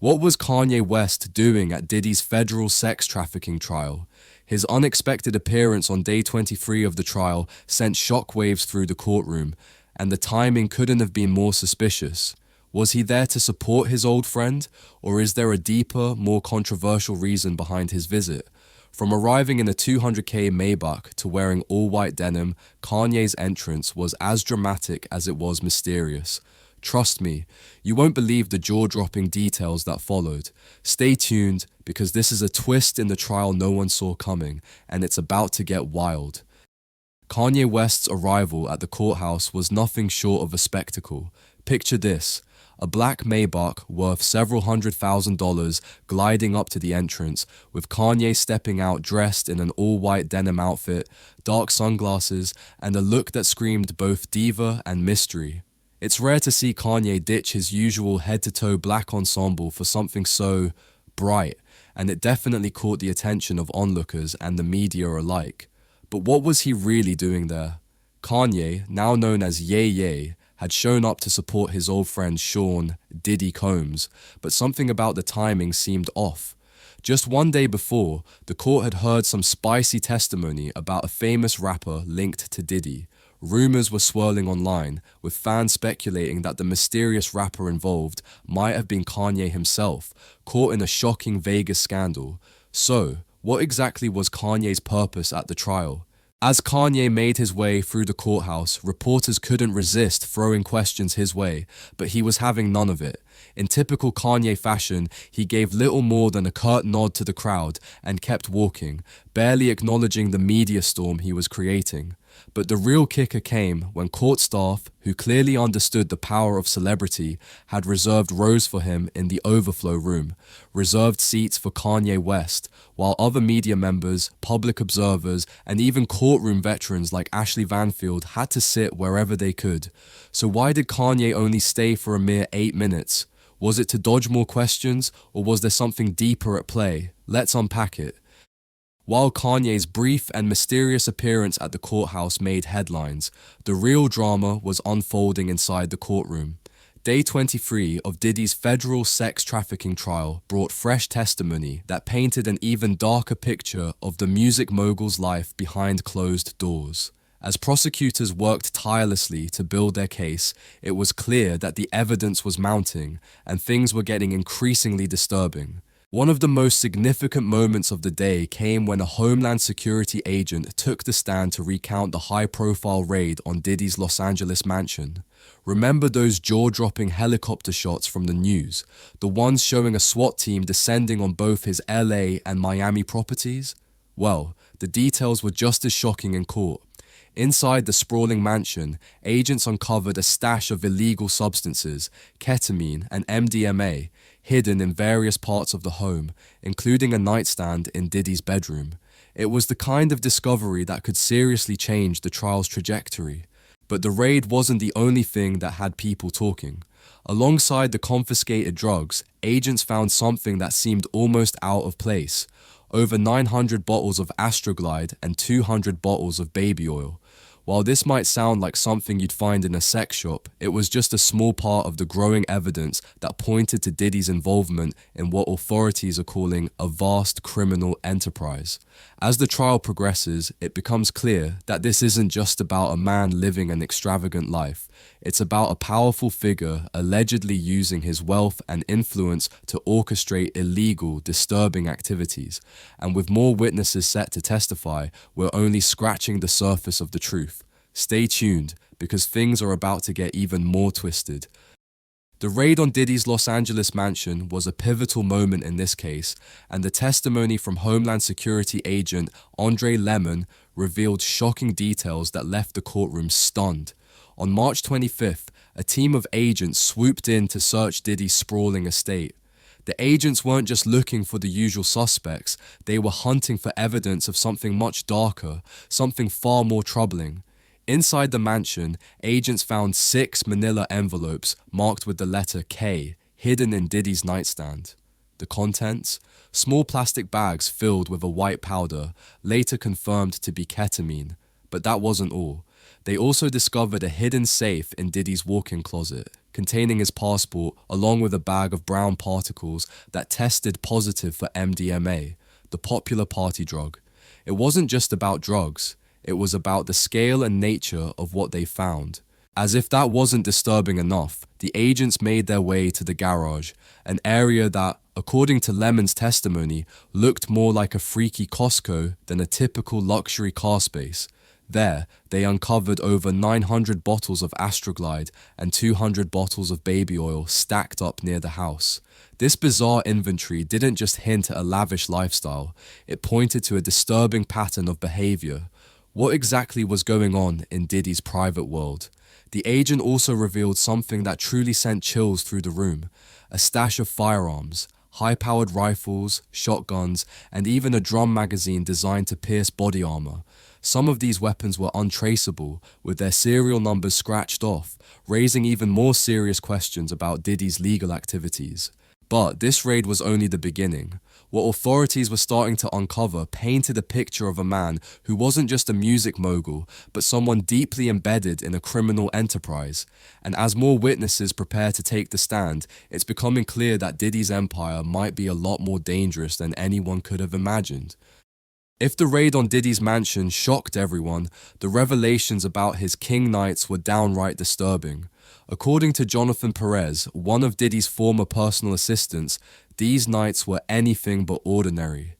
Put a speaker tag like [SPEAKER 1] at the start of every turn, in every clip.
[SPEAKER 1] What was Kanye West doing at Diddy's federal sex trafficking trial? His unexpected appearance on day 23 of the trial sent shockwaves through the courtroom, and the timing couldn't have been more suspicious. Was he there to support his old friend, or is there a deeper, more controversial reason behind his visit? From arriving in a $200K Maybach to wearing all-white denim, Kanye's entrance was as dramatic as it was mysterious. Trust me, you won't believe the jaw-dropping details that followed. Stay tuned, because this is a twist in the trial no one saw coming, and it's about to get wild. Kanye West's arrival at the courthouse was nothing short of a spectacle. Picture this: a black Maybach worth several $100,000 gliding up to the entrance, with Kanye stepping out dressed in an all-white denim outfit, dark sunglasses, and a look that screamed both diva and mystery. It's rare to see Kanye ditch his usual head-to-toe black ensemble for something so bright, and it definitely caught the attention of onlookers and the media alike. But what was he really doing there? Kanye, now known as Ye Ye, had shown up to support his old friend Sean Diddy Combs, but something about the timing seemed off. Just one day before, the court had heard some spicy testimony about a famous rapper linked to Diddy. Rumors were swirling online, with fans speculating that the mysterious rapper involved might have been Kanye himself, caught in a shocking Vegas scandal. So, what exactly was Kanye's purpose at the trial? As Kanye made his way through the courthouse, reporters couldn't resist throwing questions his way, but he was having none of it. In typical Kanye fashion, he gave little more than a curt nod to the crowd and kept walking, barely acknowledging the media storm he was creating. But the real kicker came when court staff, who clearly understood the power of celebrity, had reserved rows for him in the overflow room, reserved seats for Kanye West, while other media members, public observers, and even courtroom veterans like Ashley Vanfield had to sit wherever they could. So why did Kanye only stay for a mere 8 minutes? Was it to dodge more questions, or was there something deeper at play? Let's unpack it. While Kanye's brief and mysterious appearance at the courthouse made headlines, the real drama was unfolding inside the courtroom. Day 23 of Diddy's federal sex trafficking trial brought fresh testimony that painted an even darker picture of the music mogul's life behind closed doors. As prosecutors worked tirelessly to build their case, it was clear that the evidence was mounting and things were getting increasingly disturbing. One of the most significant moments of the day came when a Homeland Security agent took the stand to recount the high-profile raid on Diddy's Los Angeles mansion. Remember those jaw-dropping helicopter shots from the news, the ones showing a SWAT team descending on both his LA and Miami properties? Well, the details were just as shocking in court. Inside the sprawling mansion, agents uncovered a stash of illegal substances, ketamine and MDMA, hidden in various parts of the home, including a nightstand in Diddy's bedroom. It was the kind of discovery that could seriously change the trial's trajectory. But the raid wasn't the only thing that had people talking. Alongside the confiscated drugs, agents found something that seemed almost out of place: over 900 bottles of Astroglide and 200 bottles of baby oil. While this might sound like something you'd find in a sex shop, it was just a small part of the growing evidence that pointed to Diddy's involvement in what authorities are calling a vast criminal enterprise. As the trial progresses, it becomes clear that this isn't just about a man living an extravagant life. It's about a powerful figure allegedly using his wealth and influence to orchestrate illegal, disturbing activities. And with more witnesses set to testify, we're only scratching the surface of the truth. Stay tuned, because things are about to get even more twisted. The raid on Diddy's Los Angeles mansion was a pivotal moment in this case, and the testimony from Homeland Security agent Andre Lemon revealed shocking details that left the courtroom stunned. On March 25th, a team of agents swooped in to search Diddy's sprawling estate. The agents weren't just looking for the usual suspects, they were hunting for evidence of something much darker, something far more troubling. Inside the mansion, agents found 6 manila envelopes marked with the letter K, hidden in Diddy's nightstand. The contents? Small plastic bags filled with a white powder, later confirmed to be ketamine. But that wasn't all. They also discovered a hidden safe in Diddy's walk-in closet, containing his passport along with a bag of brown particles that tested positive for MDMA, the popular party drug. It wasn't just about drugs, it was about the scale and nature of what they found. As if that wasn't disturbing enough, the agents made their way to the garage, an area that, according to Lemon's testimony, looked more like a freaky Costco than a typical luxury car space. There, they uncovered over 900 bottles of Astroglide and 200 bottles of baby oil stacked up near the house. This bizarre inventory didn't just hint at a lavish lifestyle, it pointed to a disturbing pattern of behavior. What exactly was going on in Diddy's private world? The agent also revealed something that truly sent chills through the room: a stash of firearms, high-powered rifles, shotguns, and even a drum magazine designed to pierce body armor. Some of these weapons were untraceable, with their serial numbers scratched off, raising even more serious questions about Diddy's legal activities. But this raid was only the beginning. What authorities were starting to uncover painted a picture of a man who wasn't just a music mogul, but someone deeply embedded in a criminal enterprise. And as more witnesses prepare to take the stand, it's becoming clear that Diddy's empire might be a lot more dangerous than anyone could have imagined. If the raid on Diddy's mansion shocked everyone, the revelations about his king nights were downright disturbing. According to Jonathan Perez, one of Diddy's former personal assistants, these nights were anything but ordinary.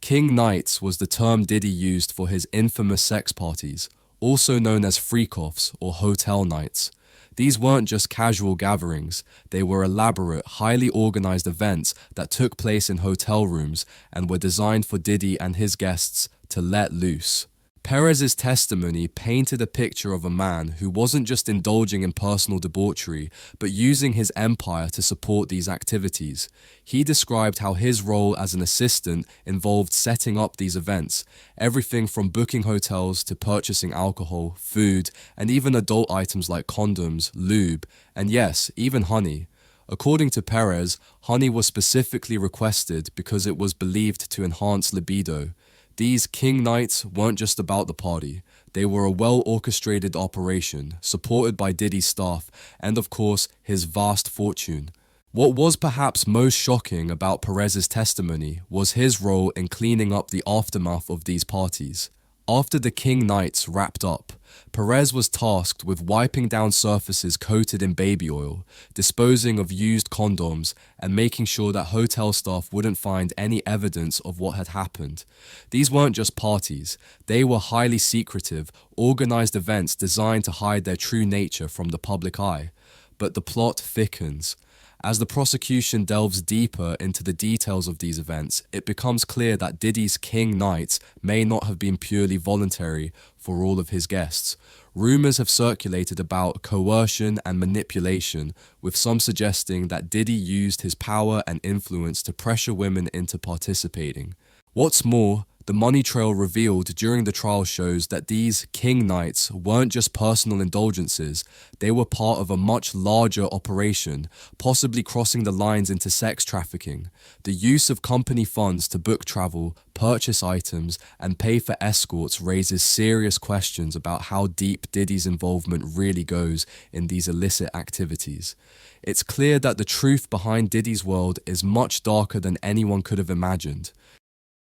[SPEAKER 1] King nights was the term Diddy used for his infamous sex parties, also known as freak-offs or hotel nights. These weren't just casual gatherings, they were elaborate, highly organized events that took place in hotel rooms and were designed for Diddy and his guests to let loose. Perez's testimony painted a picture of a man who wasn't just indulging in personal debauchery, but using his empire to support these activities. He described how his role as an assistant involved setting up these events, everything from booking hotels to purchasing alcohol, food, and even adult items like condoms, lube, and yes, even honey. According to Perez, honey was specifically requested because it was believed to enhance libido. These king nights weren't just about the party, they were a well-orchestrated operation, supported by Diddy's staff and, of course, his vast fortune. What was perhaps most shocking about Perez's testimony was his role in cleaning up the aftermath of these parties. After the king nights wrapped up, Perez was tasked with wiping down surfaces coated in baby oil, disposing of used condoms, and making sure that hotel staff wouldn't find any evidence of what had happened. These weren't just parties, they were highly secretive, organized events designed to hide their true nature from the public eye. But the plot thickens. As the prosecution delves deeper into the details of these events, it becomes clear that Diddy's king nights may not have been purely voluntary for all of his guests. Rumors have circulated about coercion and manipulation, with some suggesting that Diddy used his power and influence to pressure women into participating. What's more, the money trail revealed during the trial shows that these king nights weren't just personal indulgences, they were part of a much larger operation, possibly crossing the lines into sex trafficking. The use of company funds to book travel, purchase items, and pay for escorts raises serious questions about how deep Diddy's involvement really goes in these illicit activities. It's clear that the truth behind Diddy's world is much darker than anyone could have imagined.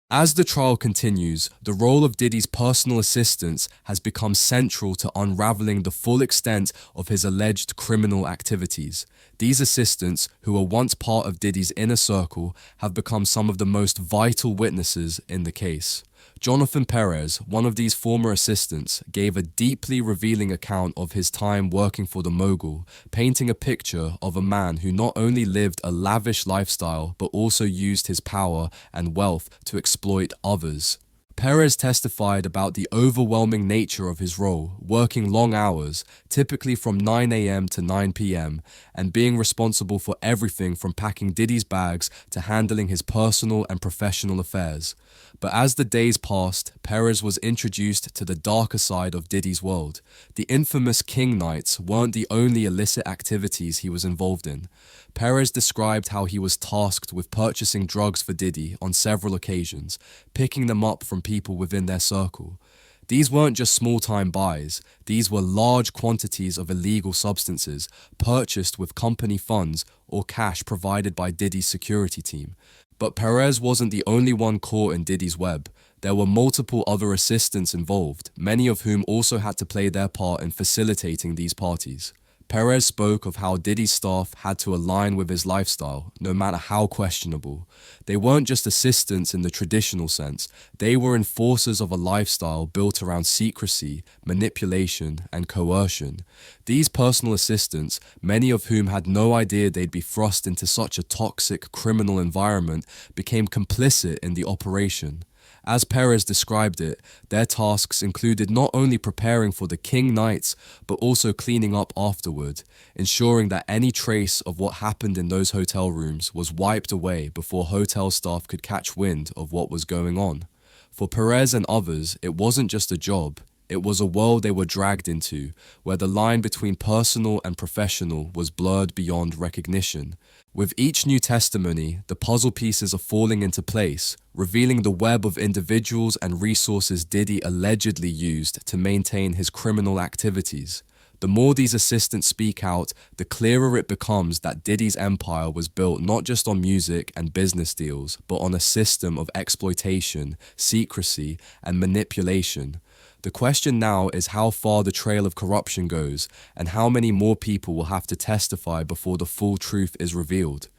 [SPEAKER 1] As the trial continues, the role of Diddy's personal assistants has become central to unraveling the full extent of his alleged criminal activities. These assistants, who were once part of Diddy's inner circle, have become some of the most vital witnesses in the case. Jonathan Perez, one of these former assistants, gave a deeply revealing account of his time working for the mogul, painting a picture of a man who not only lived a lavish lifestyle but also used his power and wealth to exploit others. Perez testified about the overwhelming nature of his role, working long hours, typically from 9 a.m. to 9 p.m., and being responsible for everything from packing Diddy's bags to handling his personal and professional affairs. But as the days passed, Perez was introduced to the darker side of Diddy's world. The infamous King Nights weren't the only illicit activities he was involved in. Perez described how he was tasked with purchasing drugs for Diddy on several occasions, picking them up from people within their circle. These weren't just small-time buys, these were large quantities of illegal substances purchased with company funds or cash provided by Diddy's security team. But Perez wasn't the only one caught in Diddy's web. There were multiple other assistants involved, many of whom also had to play their part in facilitating these parties. Perez spoke of how Diddy's staff had to align with his lifestyle, no matter how questionable. They weren't just assistants in the traditional sense, they were enforcers of a lifestyle built around secrecy, manipulation, and coercion. These personal assistants, many of whom had no idea they'd be thrust into such a toxic criminal environment, became complicit in the operation. As Perez described it, their tasks included not only preparing for the King Nights, but also cleaning up afterward, ensuring that any trace of what happened in those hotel rooms was wiped away before hotel staff could catch wind of what was going on. For Perez and others, it wasn't just a job. It was a world they were dragged into, where the line between personal and professional was blurred beyond recognition. With each new testimony, the puzzle pieces are falling into place, revealing the web of individuals and resources Diddy allegedly used to maintain his criminal activities. The more these assistants speak out, the clearer it becomes that Diddy's empire was built not just on music and business deals, but on a system of exploitation, secrecy, and manipulation. The question now is how far the trail of corruption goes, and how many more people will have to testify before the full truth is revealed.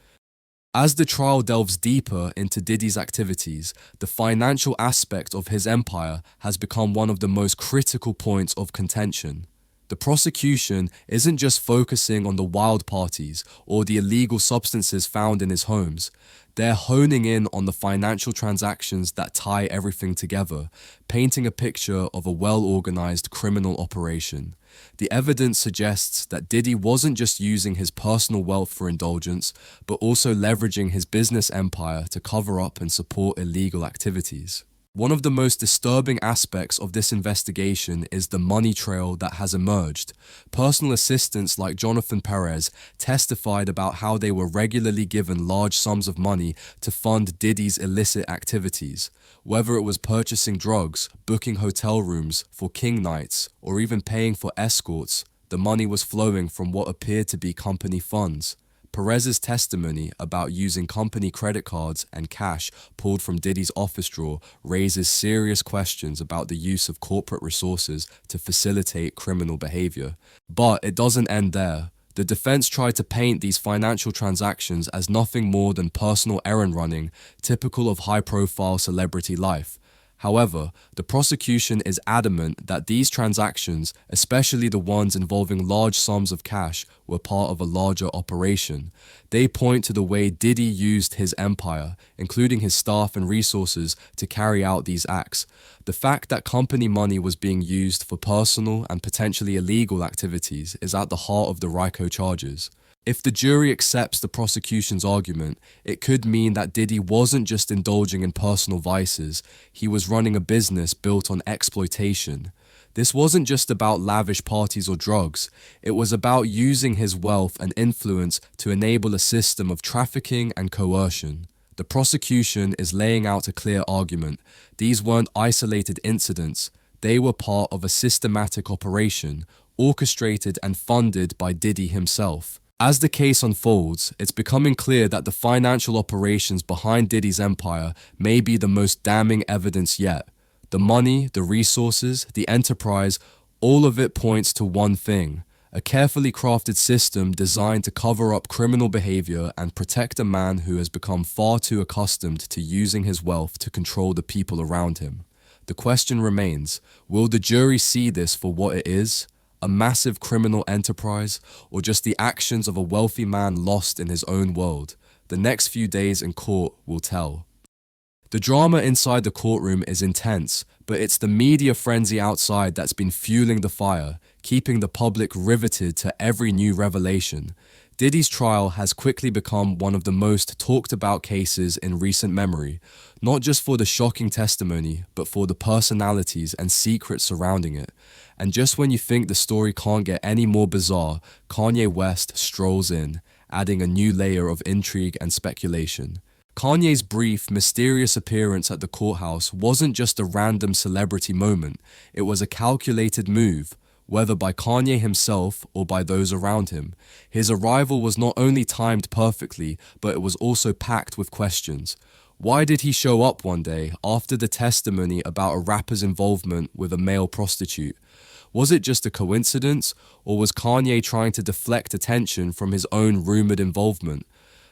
[SPEAKER 1] As the trial delves deeper into Diddy's activities, the financial aspect of his empire has become one of the most critical points of contention. The prosecution isn't just focusing on the wild parties or the illegal substances found in his homes. They're honing in on the financial transactions that tie everything together, painting a picture of a well-organized criminal operation. The evidence suggests that Diddy wasn't just using his personal wealth for indulgence, but also leveraging his business empire to cover up and support illegal activities. One of the most disturbing aspects of this investigation is the money trail that has emerged. Personal assistants like Jonathan Perez testified about how they were regularly given large sums of money to fund Diddy's illicit activities. Whether it was purchasing drugs, booking hotel rooms for King Nights, or even paying for escorts, the money was flowing from what appeared to be company funds. Perez's testimony about using company credit cards and cash pulled from Diddy's office drawer raises serious questions about the use of corporate resources to facilitate criminal behavior. But it doesn't end there. The defense tried to paint these financial transactions as nothing more than personal errand running, typical of high-profile celebrity life. However, the prosecution is adamant that these transactions, especially the ones involving large sums of cash, were part of a larger operation. They point to the way Diddy used his empire, including his staff and resources, to carry out these acts. The fact that company money was being used for personal and potentially illegal activities is at the heart of the RICO charges. If the jury accepts the prosecution's argument, it could mean that Diddy wasn't just indulging in personal vices, he was running a business built on exploitation. This wasn't just about lavish parties or drugs, it was about using his wealth and influence to enable a system of trafficking and coercion. The prosecution is laying out a clear argument. These weren't isolated incidents, they were part of a systematic operation, orchestrated and funded by Diddy himself. As the case unfolds, it's becoming clear that the financial operations behind Diddy's empire may be the most damning evidence yet. The money, the resources, the enterprise, all of it points to one thing: a carefully crafted system designed to cover up criminal behavior and protect a man who has become far too accustomed to using his wealth to control the people around him. The question remains, will the jury see this for what it is? A massive criminal enterprise, or just the actions of a wealthy man lost in his own world? The next few days in court will tell. The drama inside the courtroom is intense, but it's the media frenzy outside that's been fueling the fire, keeping the public riveted to every new revelation. Diddy's trial has quickly become one of the most talked about cases in recent memory, not just for the shocking testimony, but for the personalities and secrets surrounding it. And just when you think the story can't get any more bizarre, Kanye West strolls in, adding a new layer of intrigue and speculation. Kanye's brief, mysterious appearance at the courthouse wasn't just a random celebrity moment, it was a calculated move, whether by Kanye himself or by those around him. His arrival was not only timed perfectly, but it was also packed with questions. Why did he show up one day after the testimony about a rapper's involvement with a male prostitute? Was it just a coincidence, or was Kanye trying to deflect attention from his own rumored involvement?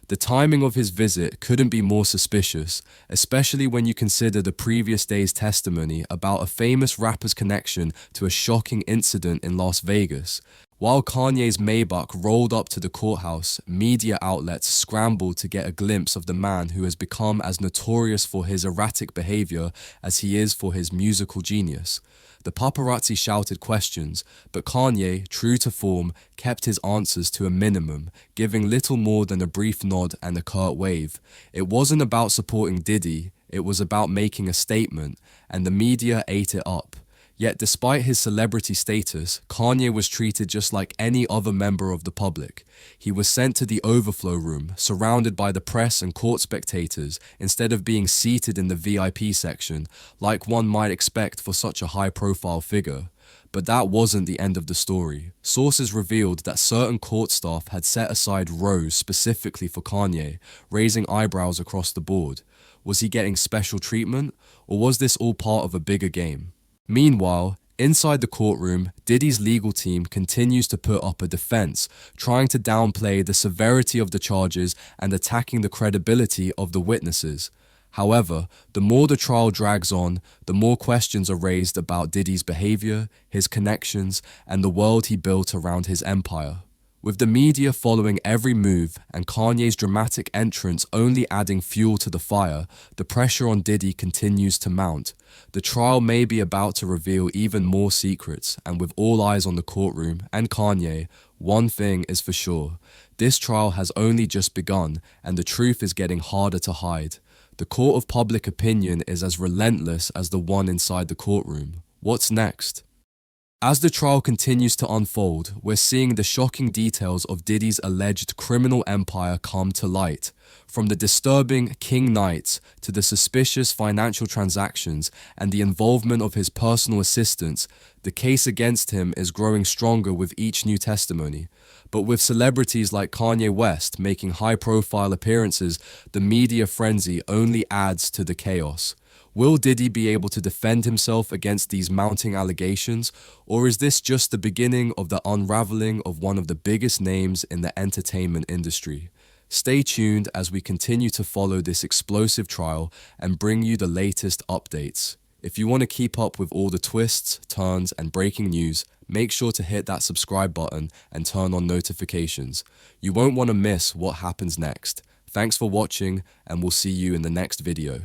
[SPEAKER 1] The timing of his visit couldn't be more suspicious, especially when you consider the previous day's testimony about a famous rapper's connection to a shocking incident in Las Vegas. While Kanye's Maybach rolled up to the courthouse, media outlets scrambled to get a glimpse of the man who has become as notorious for his erratic behavior as he is for his musical genius. The paparazzi shouted questions, but Kanye, true to form, kept his answers to a minimum, giving little more than a brief nod and a curt wave. It wasn't about supporting Diddy, it was about making a statement, and the media ate it up. Yet despite his celebrity status, Kanye was treated just like any other member of the public. He was sent to the overflow room, surrounded by the press and court spectators, instead of being seated in the VIP section, like one might expect for such a high-profile figure. But that wasn't the end of the story. Sources revealed that certain court staff had set aside rows specifically for Kanye, raising eyebrows across the board. Was he getting special treatment, or was this all part of a bigger game? Meanwhile, inside the courtroom, Diddy's legal team continues to put up a defense, trying to downplay the severity of the charges and attacking the credibility of the witnesses. However, the more the trial drags on, the more questions are raised about Diddy's behavior, his connections, and the world he built around his empire. With the media following every move and Kanye's dramatic entrance only adding fuel to the fire, the pressure on Diddy continues to mount. The trial may be about to reveal even more secrets, and with all eyes on the courtroom and Kanye, one thing is for sure. This trial has only just begun, and the truth is getting harder to hide. The court of public opinion is as relentless as the one inside the courtroom. What's next? As the trial continues to unfold, we're seeing the shocking details of Diddy's alleged criminal empire come to light. From the disturbing King Knights to the suspicious financial transactions and the involvement of his personal assistants, the case against him is growing stronger with each new testimony. But with celebrities like Kanye West making high-profile appearances, the media frenzy only adds to the chaos. Will Diddy be able to defend himself against these mounting allegations, or is this just the beginning of the unraveling of one of the biggest names in the entertainment industry? Stay tuned as we continue to follow this explosive trial and bring you the latest updates. If you want to keep up with all the twists, turns, and breaking news, make sure to hit that subscribe button and turn on notifications. You won't want to miss what happens next. Thanks for watching, and we'll see you in the next video.